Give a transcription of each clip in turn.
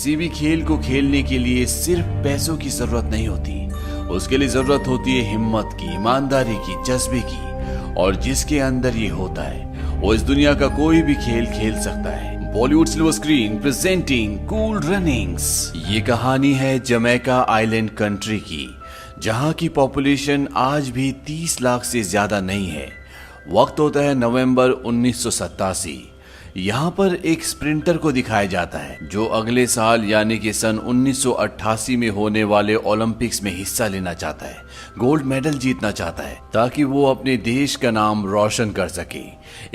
किसी भी खेल को खेलने के लिए सिर्फ पैसों की जरूरत नहीं होती, उसके लिए जरूरत होती है हिम्मत की, ईमानदारी की, जज्बे की। और जिसके अंदर ये होता है वो इस दुनिया का कोई भी खेल खेल सकता है। Bollywood silver screen presenting cool runnings. ये कहानी है जमैका आइलैंड कंट्री की, जहां की पॉपुलेशन आज भी 30 लाख से ज्यादा नहीं है। वक्त होता है नवंबर 1987। यहाँ पर एक स्प्रिंटर को दिखाया जाता है जो अगले साल यानी कि सन 1988 में होने वाले ओलंपिक्स में हिस्सा लेना चाहता है, गोल्ड मेडल जीतना चाहता है ताकि वो अपने देश का नाम रोशन कर सके।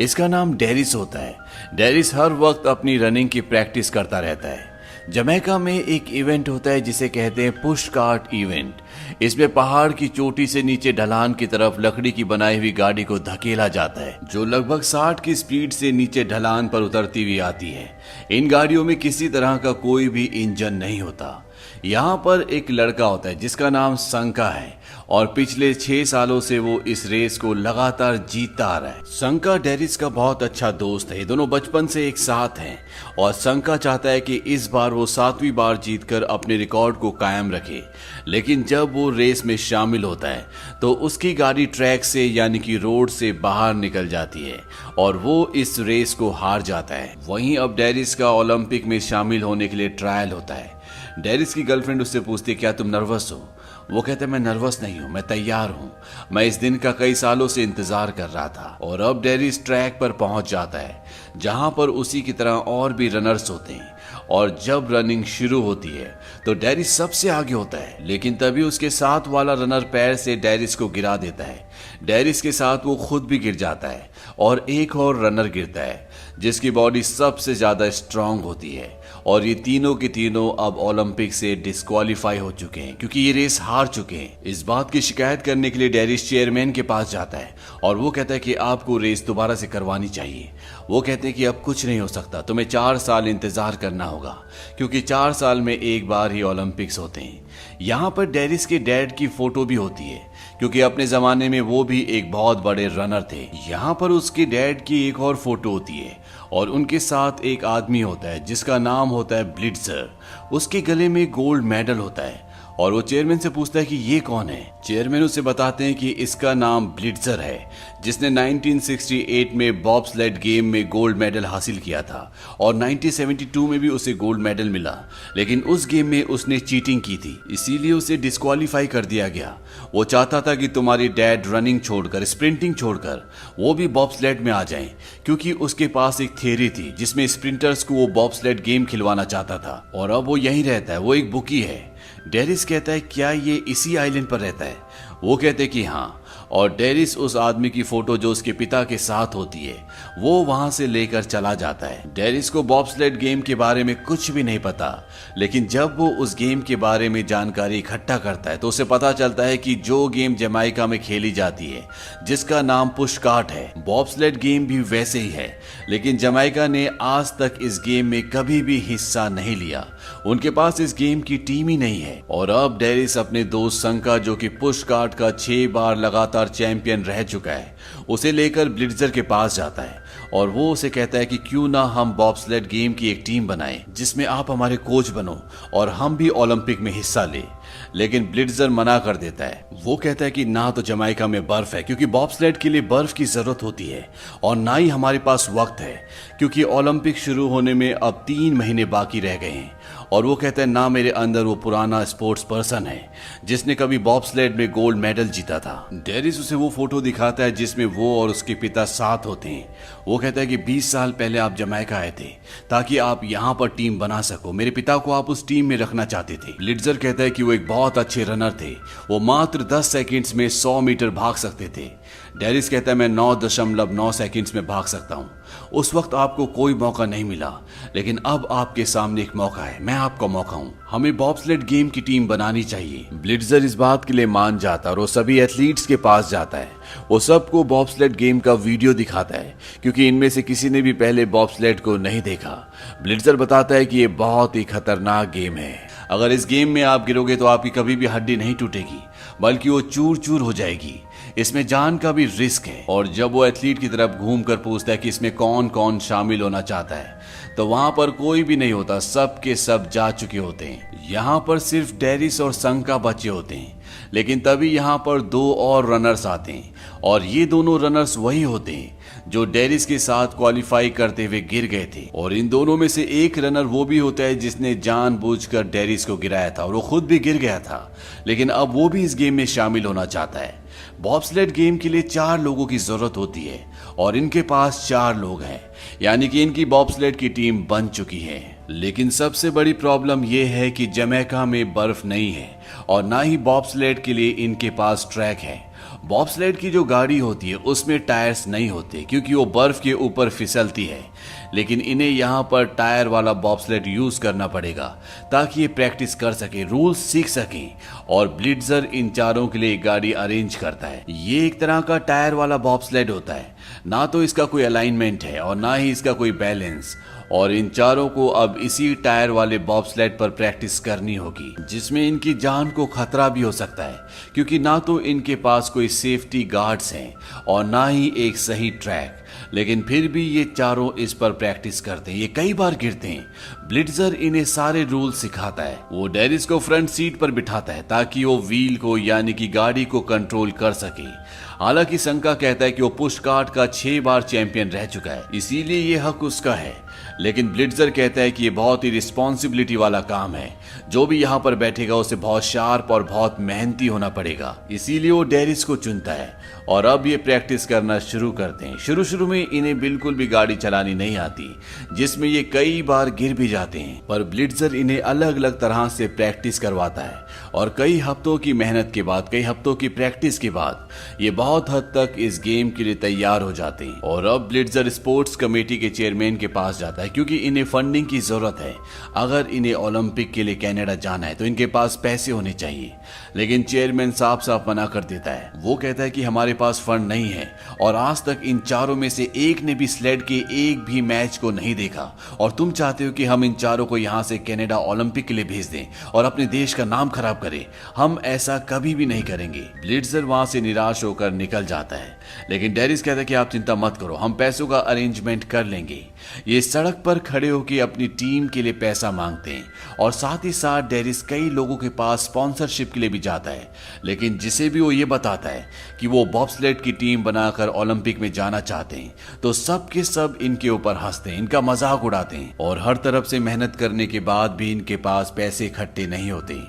इसका नाम डेरिस होता है। डेरिस हर वक्त अपनी रनिंग की प्रैक्टिस करता रहता है। जमैका में एक इवेंट होता है जिसे कहते हैं पुश कार्ट इवेंट। इसमें पहाड़ की चोटी से नीचे ढलान की तरफ लकड़ी की बनाई हुई गाड़ी को धकेला जाता है जो लगभग 60 की स्पीड से नीचे ढलान पर उतरती हुई आती है। इन गाड़ियों में किसी तरह का कोई भी इंजन नहीं होता। यहाँ पर एक लड़का होता है जिसका नाम संका है और पिछले 6 सालों से वो इस रेस को लगातार जीतता आ रहा है। संका डेरिस का बहुत अच्छा दोस्त है। दोनों बचपन से एक साथ हैं और संका चाहता है कि इस बार वो 7वीं बार जीतकर अपने रिकॉर्ड को कायम रखे। लेकिन जब वो रेस में शामिल होता है तो उसकी गाड़ी ट्रैक से यानी कि रोड से बाहर निकल जाती है और वो इस रेस को हार जाता है। वहीं अब डेरिस का ओलंपिक में शामिल होने के लिए ट्रायल होता है। डेरिस की गर्लफ्रेंड उससे पूछती है, क्या तुम नर्वस हो? वो कहते हैं, मैं नर्वस नहीं हूं, मैं तैयार हूं। मैं इस दिन का कई सालों से इंतजार कर रहा था। और अब डेरिस ट्रैक पर पहुंच जाता है जहां पर उसी की तरह और भी रनर्स होते हैं। और जब रनिंग शुरू होती है तो डेरिस सबसे आगे होता है, लेकिन तभी उसके साथ वाला रनर पैर से डेरिस को गिरा देता है। डेरिस के साथ वो खुद भी गिर जाता है और एक और रनर गिरता है जिसकी बॉडी सबसे ज्यादा स्ट्रांग होती है। और ये तीनों के तीनों अब ओलंपिक से डिस्क्वालीफाई हो चुके हैं क्योंकि ये रेस हार चुके हैं। इस बात की शिकायत करने के लिए डेरिस चेयरमैन के पास जाता है और वो कहता है कि आपको रेस दोबारा से करवानी चाहिए। वो कहते हैं कि अब कुछ नहीं हो सकता, तुम्हें 4 साल इंतजार करना होगा क्योंकि 4 साल में एक बार ही ओलंपिक्स होते हैं। यहाँ पर डेरिस के डैड की फोटो भी होती है क्योंकि अपने जमाने में वो भी एक बहुत बड़े रनर थे। यहाँ पर उसके डैड की एक और फोटो होती है और उनके साथ एक आदमी होता है जिसका नाम होता है ब्लिट्जर। उसके गले में गोल्ड मेडल होता है और वो चेयरमैन से पूछता है कि ये कौन है। चेयरमैन उसे बताते हैं कि इसका नाम ब्लिट्जर है जिसने 1968 में बॉब्स्लेड गेम में गोल्ड मेडल हासिल किया था और 1972 में भी उसे गोल्ड मेडल मिला। लेकिन उस गेम में उसने चीटिंग की थी, इसीलिए उसे डिस्क्वालीफाई कर दिया गया। वो चाहता था कि तुम्हारी डैड रनिंग छोड़कर, स्प्रिंटिंग छोड़कर वो भी बॉब्स्लेड में आ जाएं क्योंकि उसके पास एक थियरी थी जिसमें स्प्रिंटर्स को वो बॉब्स्लेड गेम खिलवाना चाहता था। और अब वो यहीं रहता है, वो एक बुकी है। डेरिस कहता है, क्या ये इसी आइलैंड पर रहता है? वो कहते कि हाँ। और डेरिस उस आदमी की फोटो जो उसके पिता के साथ होती है वो वहां से लेकर चला जाता है। डेरिस को बॉब्स्लेड गेम के बारे में कुछ भी नहीं पता, लेकिन जब वो उस गेम के बारे में जानकारी इकट्ठा करता है तो उसे पता चलता है कि जो गेम जमैका में खेली जाती है जिसका नाम पुश कार्ट है, बॉब्स्लेड गेम भी वैसे ही है। लेकिन जमैका ने आज तक इस गेम में कभी भी हिस्सा नहीं लिया। उनके पास इस गेम की टीम ही नहीं है। और अब डेरिस अपने दोस्त संका जो कि पुश कार्ट का 6 बार लगातार चैंपियन रह चुका है उसे लेकर ब्लिट्जर के पास जाता है और वो उसे कहता है कि क्यों ना हम बॉब्स्लेड गेम की एक टीम बनाएं जिसमें आप हमारे कोच बनो और हम भी ओलंपिक में हिस्सा ले। लेकिन ब्लिट्जर मना कर देता है। वो कहता है कि ना तो जमैका में बर्फ है क्योंकि बॉब्स्लेड के लिए बर्फ की जरूरत होती है और ना ही हमारे पास वक्त है क्योंकि ओलंपिक शुरू होने में अब 3 महीने बाकी रह गए हैं। और वो कहता है ना मेरे अंदर वो पुराना स्पोर्ट्स पर्सन है जिसने कभी बॉब्स्लेड में गोल्ड मेडल जीता था। डेरिस उसे वो फोटो दिखाता है जिसमें वो और उसके पिता साथ होते हैं। वो कहता है कि 20 साल पहले आप जमैका आए थे ताकि आप यहाँ पर टीम बना सको। मेरे पिता को आप उस टीम में रखना चाहते थे। ब्लिट्जर कहता है कि वो एक बहुत अच्छे रनर थे, वो मात्र 10 सेकंड्स में 100 मीटर भाग सकते थे। डेरिस कहता है मैं 9.9 सेकंड्स में भाग सकता हूँ। उस वक्त आपको कोई मौका नहीं मिला, लेकिन अब आपके सामने एक मौका है, मैं आपका मौका हूँ। हमें बॉब्स्लेड गेम की टीम बनानी चाहिए। ब्लिट्जर इस बात के लिए मान जाता है और वो सभी एथलीट्स के पास जाता है। वो सबको बॉब्स्लेड गेम का वीडियो दिखाता है क्योंकि इनमें से किसी ने भी पहले बॉब्स्लेड को नहीं देखा। ब्लिट्जर बताता है कि ये बहुत ही खतरनाक गेम है। अगर इस गेम में आप गिरोगे तो आपकी कभी भी हड्डी नहीं टूटेगी बल्कि वो चूर चूर हो जाएगी। इसमें जान का भी रिस्क है। और जब वो एथलीट की तरफ घूमकर पूछता है कि इसमें कौन कौन शामिल होना चाहता है तो वहां पर कोई भी नहीं होता, सब के सब जा चुके होते हैं। यहाँ पर सिर्फ डेरिस और संका बचे होते हैं। लेकिन तभी यहाँ पर दो और रनर्स आते हैं और ये दोनों रनर्स वही होते हैं जो डेरिस के साथ क्वालिफाई करते हुए गिर गए थे। और इन दोनों में से एक रनर वो भी होता है जिसने जानबूझकर डेरिस को गिराया था और वो खुद भी गिर गया था, लेकिन अब वो भी इस गेम में शामिल होना चाहता है। बॉब्सलेड गेम के लिए 4 लोगों की जरूरत होती है और इनके पास 4 लोग हैं, यानी कि इनकी बॉब्सलेड की टीम बन चुकी है। लेकिन सबसे बड़ी प्रॉब्लम यह है कि जमैका में बर्फ नहीं है और ना ही बॉब्सलेड के लिए इनके पास ट्रैक है। बॉब्सलेड की जो गाड़ी होती है उसमें टायर्स नहीं होते क्योंकि वो बर्फ के ऊपर फिसलती है, लेकिन इन्हें यहाँ पर टायर वाला बॉब्सलेड यूज करना पड़ेगा ताकि ये प्रैक्टिस कर सके, रूल्स सीख सके। और ब्लिट्जर इन चारों के लिए गाड़ी अरेंज करता है। ये एक तरह का टायर वाला बॉब्सलेड होता है, ना तो इसका कोई अलाइनमेंट है और ना ही इसका कोई बैलेंस। और इन चारों को अब इसी टायर वाले बॉब्सलेड पर प्रैक्टिस करनी होगी, जिसमें इनकी जान को खतरा भी हो सकता है क्योंकि ना तो इनके पास कोई सेफ्टी गार्ड्स हैं और ना ही एक सही ट्रैक। लेकिन फिर भी ये चारों इस पर प्रैक्टिस करते हैं। ये कई बार गिरते हैं। ब्लिट्जर इन्हें सारे रूल सिखाता है। वो डेरिस को फ्रंट सीट पर बिठाता है ताकि वो व्हील को यानी कि गाड़ी को कंट्रोल कर सके। हालांकि संका कहता है कि वो पुश कार्ट का 6 बार चैंपियन रह चुका है, इसीलिए ये हक उसका है। लेकिन ब्लिट्जर कहता है कि ये बहुत ही रिस्पॉन्सिबिलिटी वाला काम है। जो भी यहाँ पर बैठेगा उसे बहुत शार्प और बहुत मेहनती होना पड़ेगा, इसीलिए वो डेरिस को चुनता है। और अब ये प्रैक्टिस करना शुरू करते हैं। शुरू में इन्हें बिल्कुल भी गाड़ी चलानी नहीं आती, जिसमें ये कई बार गिर भी जाते हैं, पर ब्लिट्जर इन्हें अलग अलग तरह से प्रैक्टिस करवाता है। और कई हफ्तों की मेहनत के बाद, कई हफ्तों की प्रैक्टिस के बाद ये बहुत हद तक इस गेम के लिए तैयार हो जाते हैं। और अब ब्लिट्जर स्पोर्ट्स कमेटी के चेयरमैन के पास जाता है क्योंकि इन्हें फंडिंग की जरूरत है। अगर इन्हें ओलंपिक के लिए कनाडा जाना है तो इनके पास पैसे होने चाहिए। लेकिन चेयरमैन साफ साफ मना कर देता है। वो कहता है कि हमारे पास फंड नहीं है और आज तक इन चारों में से एक ने भी स्लेड के एक भी मैच को नहीं देखा, और तुम चाहते हो कि हम इन चारों को यहाँ से कनाडा ओलंपिक के लिए भेज दें और अपने देश का नाम खराब करें। हम ऐसा कभी भी नहीं करेंगे। ब्लिट्जर वहां से निराश होकर निकल जाता है। लेकिन डेरिस कहता है कि आप चिंता मत करो, हम पैसों का अरेंजमेंट कर लेंगे। ये सड़क पर खड़े होकर अपनी टीम के लिए पैसा मांगते हैं और साथ ही साथ डेरिस कई लोगों के पास स्पॉन्सरशिप के लिए भी जाता है। लेकिन जिसे भी वो ये बताता है कि वो बॉब्सलेड की टीम बनाकर ओलंपिक में जाना चाहते हैं तो सब के सब इनके ऊपर हंसते हैं, इनका मजाक उड़ाते हैं। और हर तरफ से मेहनत करने के बाद भी इनके पास पैसे इकट्ठे नहीं होते।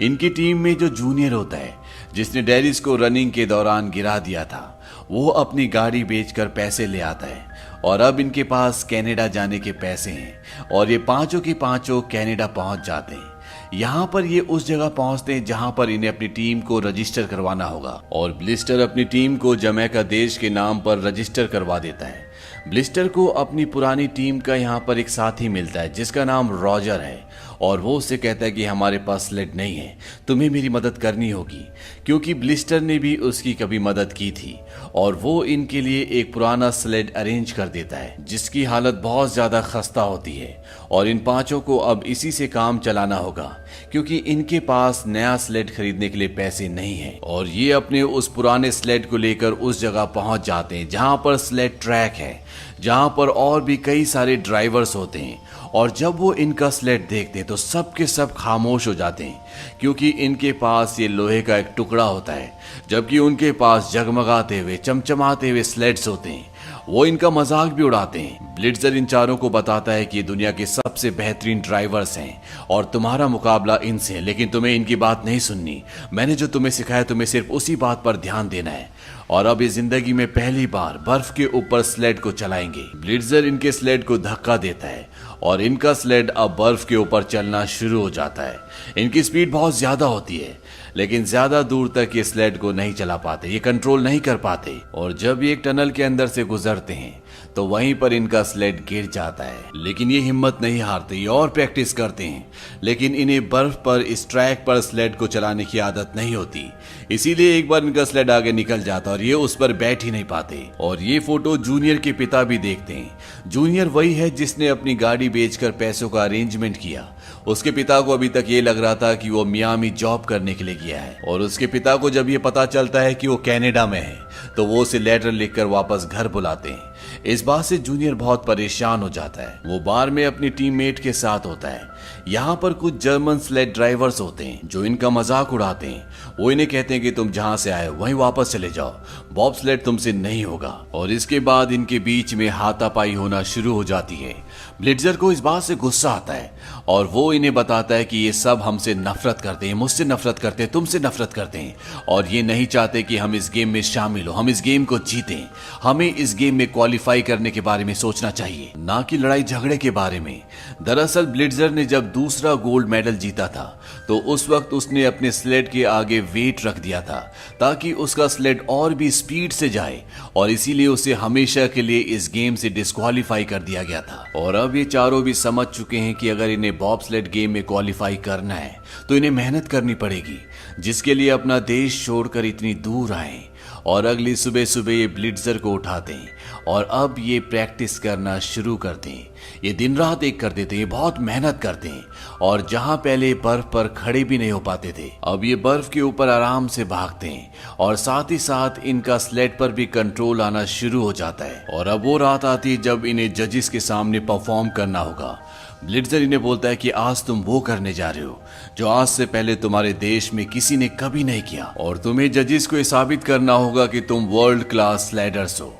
इनकी टीम में जो जूनियर होता है जिसने डेरिस को रनिंग के दौरान गिरा दिया था, वो अपनी गाड़ी बेचकर पैसे ले आता है और अब इनके पास कनाडा जाने के पैसे हैं और ये पांचों की पांचों कनाडा पहुंच जाते हैं। यहाँ पर ये उस जगह पहुंचते हैं जहां पर इन्हें अपनी टीम को रजिस्टर करवाना होगा और ब्लिस्टर अपनी टीम को जमैका देश के नाम पर रजिस्टर करवा देता है। ब्लिस्टर को अपनी पुरानी टीम का यहाँ पर एक साथी मिलता है जिसका नाम रॉजर है और वो उससे कहता है कि हमारे पास स्लेड नहीं है, तुम्हें मेरी मदद करनी होगी, क्योंकि ब्लिस्टर ने भी उसकी कभी मदद की थी। और वो इनके लिए एक पुराना स्लेड अरेंज कर देता है जिसकी हालत बहुत ज्यादा खस्ता होती है और इन पांचों को अब इसी से काम चलाना होगा क्योंकि इनके पास नया स्लेड खरीदने के लिए पैसे नहीं है। और ये अपने उस पुराने स्लेड को लेकर उस जगह पहुंच जाते हैं जहां पर स्लेड ट्रैक है, जहां पर और भी कई सारे ड्राइवर्स होते हैं। और जब वो इनका स्लेड देखते हैं तो सब के सब खामोश हो जाते हैं क्योंकि इनके पास ये लोहे का एक टुकड़ा होता है, जबकि उनके पास जगमगाते हुए चमचमाते हुए स्लेड्स होते हैं। वो इनका मजाक भी उड़ाते हैं। ब्लिट्जर इन चारों को बताता है कि ये दुनिया के सबसे बेहतरीन ड्राइवर्स हैं और तुम्हारा मुकाबला इनसे है, लेकिन तुम्हें इनकी बात नहीं सुननी। मैंने जो तुम्हें सिखाया तुम्हें सिर्फ उसी बात पर ध्यान देना है। और अब ये जिंदगी में पहली बार बर्फ के ऊपर स्लेड को चलाएंगे। ब्लिट्जर इनके स्लेड को धक्का देता है और इनका स्लेड अब बर्फ के ऊपर चलना शुरू हो जाता है। इनकी स्पीड बहुत ज्यादा होती है लेकिन ज्यादा दूर तक ये स्लेड को नहीं चला पाते, ये कंट्रोल नहीं कर पाते। और जब ये एक टनल के अंदर से गुजरते हैं तो वहीं पर इनका स्लेड गिर जाता है, लेकिन ये हिम्मत नहीं हारते, ये और प्रैक्टिस करते हैं। लेकिन इन्हें बर्फ पर इस ट्रैक पर स्लेड को चलाने की आदत नहीं होती, इसीलिए एक बार इनका स्लेड आगे निकल जाता और ये उस पर बैठ ही नहीं पाते। और ये फोटो जूनियर के पिता भी देखते हैं। जूनियर वही है जिसने अपनी गाड़ी बेचकर पैसों का अरेंजमेंट किया। उसके पिता को अभी तक ये लग रहा था कि वो मियामी जॉब करने के लिए गया है और उसके पिता को जब ये पता चलता है कि वो कनाडा में है तो वो उसे लेटर लिखकर वापस घर बुलाते हैं। इस बात से जूनियर बहुत परेशान हो जाता है। वो बार में अपनी टीममेट के साथ होता है। यहाँ पर कुछ जर्मन स्लेड ड्राइवर्स होते हैं जो इनका मजाक उड़ाते हैं। वो इन्हें कहते हैं कि तुम जहां से आए वहीं वापस चले जाओ, बॉब स्लेड तुमसे नहीं होगा। और इसके बाद इनके बीच में हाथापाई होना शुरू हो जाती है। ब्लिट्जर को इस बात से गुस्सा आता है और वो इन्हें बताता है कि ये सब हमसे नफरत करते हैं, मुझसे नफरत करते हैं, तुमसे नफरत करते हैं और ये नहीं चाहते कि हम इस गेम में शामिल हो, हम इस गेम को जीतें। हमें इस गेम में क्वालिफाई करने के बारे में सोचना चाहिए, ना कि लड़ाई झगड़े के बारे में। दरअसल ब्लिट्जर ने जब दूसरा गोल्ड मेडल जीता था तो उस वक्त उसने अपने स्लेड के आगे वेट रख दिया था ताकि उसका स्लेड और भी स्पीड से जाए और इसीलिए उसे हमेशा के लिए इस गेम से डिस्क्वालीफाई कर दिया गया था। और अब ये चारों भी समझ चुके हैं कि अगर इन्हें बॉब स्लेड गेम में क्वालिफाई करना है तो इन्हें मेहनत करनी पड़ेगी, जिसके लिए अपना देश छोड़कर इतनी दूर आए। और अगली सुबह सुबह ये ब्लिट्जर को उठाते हैं और अब ये प्रैक्टिस करना शुरू करते हैं। ये दिन रात एक कर देते हैं, बहुत मेहनत करते हैं और जहां पहले बर्फ पर खड़े भी नहीं हो पाते थे अब ये बर्फ के ऊपर आराम से भागते हैं और साथ ही साथ इनका स्लेड पर भी कंट्रोल आना शुरू हो जाता है। और अब वो रात आती है जब इन्हें जजेस के सामने परफॉर्म करना होगा। ब्लिट्जर इन्हें बोलता है कि आज तुम वो करने जा रहे हो जो आज से पहले तुम्हारे देश में किसी ने कभी नहीं किया और तुम्हें जजेस को साबित करना होगा कि तुम वर्ल्ड क्लास स्लाइडर्स हो।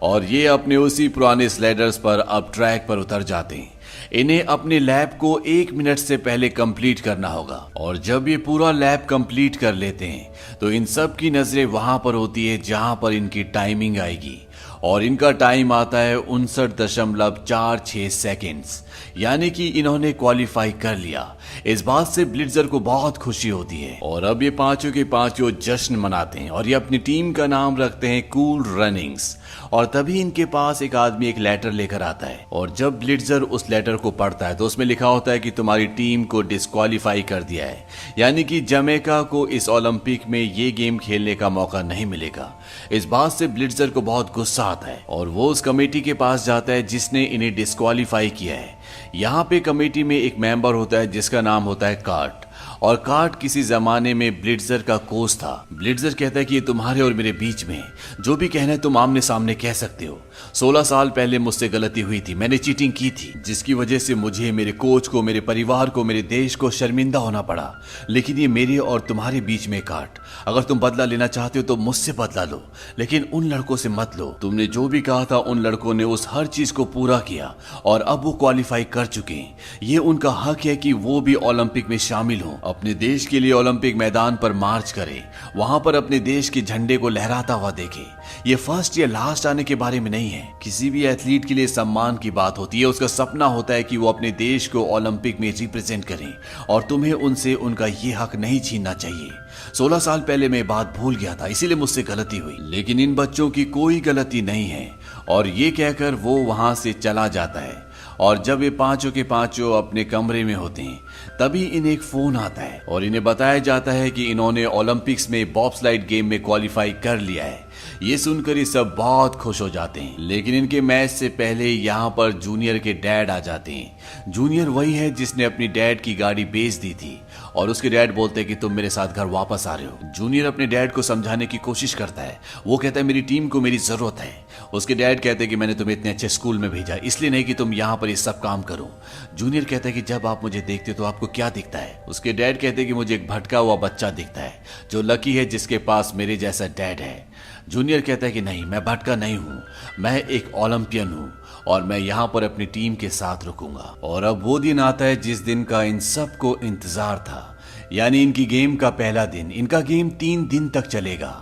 और ये अपने उसी पुराने स्लाइडर्स पर अब ट्रैक पर उतर जाते हैं। इन्हें अपने लैब को 1 मिनट से पहले कंप्लीट करना होगा और जब ये पूरा लैब कंप्लीट कर लेते हैं तो इन सब की नजरें वहां पर होती है जहां पर इनकी टाइमिंग आएगी और इनका टाइम आता है 59.46 सेकेंड्स, यानी कि इन्होंने क्वालिफाई कर लिया। इस बात से ब्लिट्जर को बहुत खुशी होती है और अब ये पांचों के पांचों जश्न मनाते हैं और ये अपनी टीम का नाम रखते हैं कूल रनिंग्स। और तभी इनके पास एक आदमी एक लेटर लेकर आता है और जब ब्लिट्जर उस लेटर को पढ़ता है तो उसमें लिखा होता है कि तुम्हारी टीम को डिस्क्वालीफाई कर दिया है, यानी कि जमैका को इस ओलंपिक में ये गेम खेलने का मौका नहीं मिलेगा। इस बात से ब्लिट्जर को बहुत गुस्सा आता है और वो उस कमेटी के पास जाता है जिसने इन्हें डिस्क्वालीफाई किया है। यहाँ पे कमेटी में एक मेंबर होता है जिसका नाम होता है कार्ट और कार्ट किसी जमाने में ब्लिट्जर का कोच था। ब्लिट्जर कहता है कि ये तुम्हारे और मेरे बीच में जो भी कहना है तुम आमने सामने कह सकते हो। 16 साल पहले मुझसे गलती हुई थी, मैंने चीटिंग की थी जिसकी वजह से मुझे, मेरे कोच को, मेरे परिवार को, मेरे देश को शर्मिंदा होना पड़ा। लेकिन ये मेरे और तुम्हारे बीच में काट, अगर तुम बदला लेना चाहते हो तो मुझसे बदला लो, लेकिन उन लड़कों से मत लो। तुमने जो भी कहा था उन लड़कों ने उस हर चीज को पूरा किया और अब वो क्वालिफाई कर चुके हैं। ये उनका हक है कि वो भी ओलंपिक में शामिल हो, अपने देश के लिए ओलंपिक मैदान पर मार्च करे, वहां पर अपने देश के झंडे को लहराता हुआ देखे। ये फर्स्ट या लास्ट आने के बारे में नहीं है। किसी भी एथलीट के लिए सम्मान की बात होती है, उसका सपना होता है कि वो अपने देश को ओलंपिक में रिप्रेजेंट करें और तुम्हें उनसे उनका ये हक नहीं छीनना चाहिए। 16 साल पहले मैं बात भूल गया था, इसीलिए मुझसे गलती हुई, लेकिन इन बच्चों की कोई गलती नहीं है। और ये कहकर वो वहां से चला जाता है और जब ये पांचों के पांचों अपने कमरे में होते हैं तभी इन्हें एक फोन आता है और इन्हें बताया जाता है कि इन्होंने ओलंपिक्स में बॉबस्लाइड गेम में क्वालिफाई कर लिया है। ये सुनकर ये सब बहुत खुश हो जाते हैं, लेकिन इनके मैच से पहले यहाँ पर जूनियर के डैड आ जाते हैं। जूनियर वही है जिसने अपनी डैड की गाड़ी बेच दी थी और उसके डैड बोलते हैं कि तुम मेरे साथ घर वापस आ रहे हो। जूनियर अपने डैड को समझाने की कोशिश करता है, वो कहता है मेरी टीम को मेरी जरूरत है। उसके डैड कहते हैं कि मैंने तुम्हें इतने अच्छे स्कूल में भेजा, इसलिए नहीं कि तुम यहाँ पर ये सब काम करो। जूनियर कहता है कि जब आप मुझे देखते हो तो आपको क्या दिखता है? उसके डैड कहते हैं कि मुझे एक भटका हुआ बच्चा दिखता है जो लकी है जिसके पास मेरे जैसा डैड है। जूनियर कहता है कि नहीं, मैं भटका नहीं हूँ, मैं एक ओलंपियन हूँ और मैं यहाँ पर अपनी टीम के साथ रुकूंगा। और अब वो दिन आता है जिस दिन का इन सबको इंतजार था, यानी इनकी गेम का पहला दिन। इनका गेम 3 दिन तक चलेगा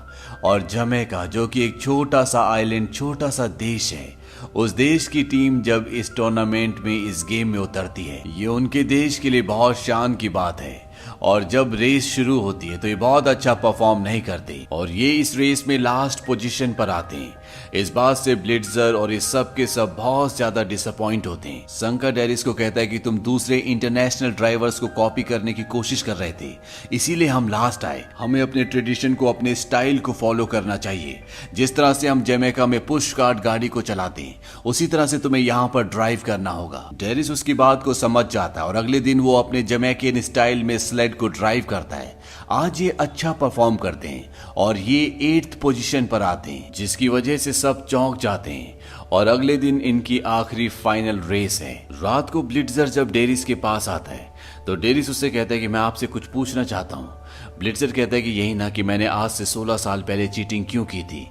और जमैका, जो कि एक छोटा सा आइलैंड, छोटा सा देश है, उस देश की टीम जब इस टूर्नामेंट में, इस गेम में उतरती है, ये उनके देश के लिए बहुत शान की बात है। और जब रेस शुरू होती है तो ये बहुत अच्छा परफॉर्म नहीं करते और ये इस रेस में लास्ट पोजीशन पर आते हैं। इस बात से ब्लिट्जर और इस सब के सब बहुत ज्यादा डिसअपॉइंट होते हैं। संका डेरिस को कहता है कि तुम दूसरे इंटरनेशनल ड्राइवर्स को कॉपी करने की कोशिश कर रहे थे, इसीलिए हम लास्ट आए। हमें अपने ट्रेडिशन को, अपने स्टाइल को फॉलो करना चाहिए। जिस तरह से हम जमैका में पुश कार्ट गाड़ी को चलाते हैं उसी तरह से तुम्हें यहाँ पर ड्राइव करना होगा। डेरिस उसकी बात को समझ जाता है और अगले दिन वो अपने जमैकियन स्टाइल में स्लेड को ड्राइव करता है। आज ये अच्छा परफॉर्म करते हैं और ये 8th पोजीशन पर आते हैं, जिसकी वजह से सब चौंक जाते हैं और अगले दिन इनकी आखिरी फाइनल रेस है। रात को ब्लिट्जर जब डेरिस के पास आता है तो डेरिस उससे कहता है कि मैं आपसे कुछ पूछना चाहता हूँ। ब्लिट्जर कहता है कि यही ना कि मैंने आज से 16 साल पहले चीटिंग क्यों की थी।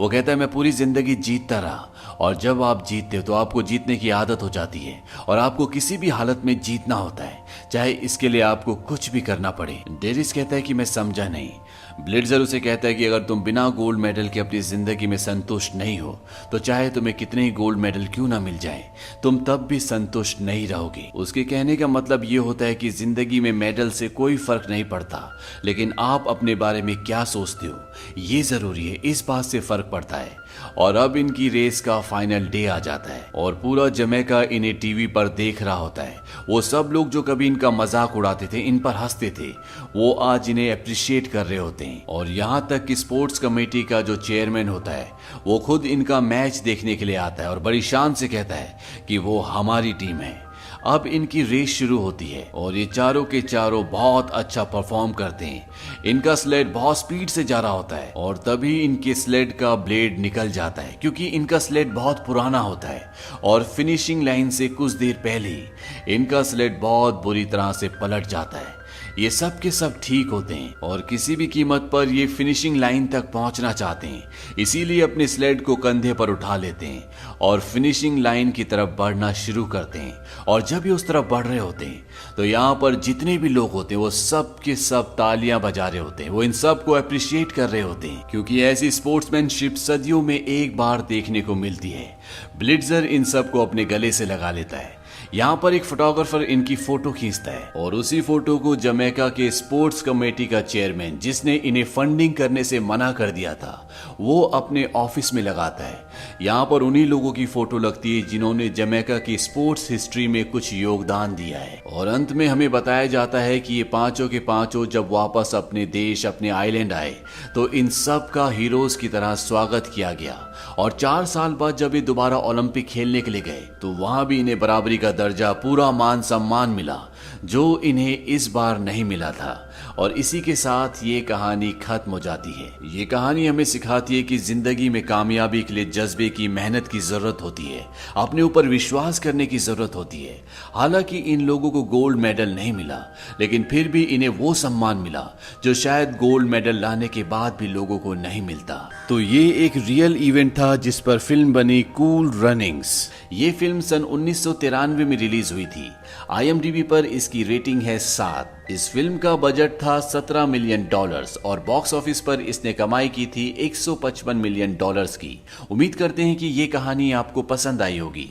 वो कहता है मैं पूरी जिंदगी जीतता रहा और जब आप जीतते हो तो आपको जीतने की आदत हो जाती है और आपको किसी भी हालत में जीतना होता है, चाहे इसके लिए आपको कुछ भी करना पड़े। डेरिस कहता है कि मैं समझा नहीं। ब्लिट्जर उसे कहता है कि अगर तुम बिना गोल्ड मेडल के अपनी जिंदगी में संतुष्ट नहीं हो तो चाहे तुम्हें कितने ही गोल्ड मेडल क्यों ना मिल जाए तुम तब भी संतुष्ट नहीं रहोगे। उसके कहने का मतलब ये होता है कि जिंदगी में मेडल से कोई फर्क नहीं पड़ता, लेकिन आप अपने बारे में क्या सोचते हो ये जरूरी है, इस बात से फर्क पड़ता है। और अब इनकी रेस का फाइनल डे आ जाता है और पूरा जमैका इन्हें टीवी पर देख रहा होता है। वो सब लोग जो कभी इनका मजाक उड़ाते थे, इन पर हंसते थे, वो आज इन्हें अप्रिशिएट कर रहे होते हैं। और यहाँ तक कि स्पोर्ट्स कमेटी का जो चेयरमैन होता है वो खुद इनका मैच देखने के लिए आता है और बड़ी शान से कहता है कि वो हमारी टीम है। अब इनकी रेस शुरू होती है और ये चारों के चारों बहुत अच्छा परफॉर्म करते हैं। इनका स्लेड बहुत स्पीड से जा रहा होता है और तभी इनके स्लेड का ब्लेड निकल जाता है क्योंकि इनका स्लेड बहुत पुराना होता है और फिनिशिंग लाइन से कुछ देर पहले ही इनका स्लेड बहुत बुरी तरह से पलट जाता है। ये सब के सब ठीक होते हैं और किसी भी कीमत पर ये फिनिशिंग लाइन तक पहुंचना चाहते हैं, इसीलिए अपने स्लेड को कंधे पर उठा लेते हैं और फिनिशिंग लाइन की तरफ बढ़ना शुरू करते हैं। और जब ये उस तरफ बढ़ रहे होते हैं तो यहाँ पर जितने भी लोग होते हैं वो सब के सब तालियां बजा रहे होते हैं, वो इन सब को अप्रिशिएट कर रहे होते हैं क्योंकि ऐसी स्पोर्ट्समैनशिप सदियों में एक बार देखने को मिलती है। ब्लिट्जर इन सब को अपने गले से लगा लेता है। यहाँ पर एक फोटोग्राफर इनकी फोटो खींचता है और उसी फोटो को जमैका के स्पोर्ट्स कमेटी का चेयरमैन, जिसने इन्हें फंडिंग करने से मना कर दिया था, वो अपने ऑफिस में लगाता है। यहाँ पर उन्हीं लोगों की फोटो लगती है जिन्होंने जमैका की स्पोर्ट्स हिस्ट्री में कुछ योगदान दिया है। और अंत में हमें बताया जाता है कि ये पांचों के पांचों जब वापस अपने देश, अपने आइलैंड आए तो इन सब का हीरोज की तरह स्वागत किया गया। और 4 साल बाद जब ये दोबारा ओलंपिक खेलने के लिए गए तो वहां भी इन्हें बराबरी का दर्जा, पूरा मान सम्मान मिला जो इन्हें इस बार नहीं मिला था। और इसी के साथ ये कहानी खत्म हो जाती है। ये कहानी हमें सिखाती है कि जिंदगी में कामयाबी के लिए जज्बे की, मेहनत की जरूरत होती है, अपने ऊपर विश्वास करने की जरूरत होती है। हालांकि इन लोगों को गोल्ड मेडल नहीं मिला, लेकिन फिर भी इन्हें वो सम्मान मिला जो शायद गोल्ड मेडल लाने के बाद भी लोगों को नहीं मिलता। तो ये एक रियल इवेंट था जिस पर फिल्म बनी कूल रनिंग्स। ये फिल्म सन 1993 में रिलीज हुई थी। IMDb पर इसकी रेटिंग है 7। इस फिल्म का बजट था $17 मिलियन और बॉक्स ऑफिस पर इसने कमाई की थी $155 मिलियन की। उम्मीद करते हैं कि ये कहानी आपको पसंद आई होगी।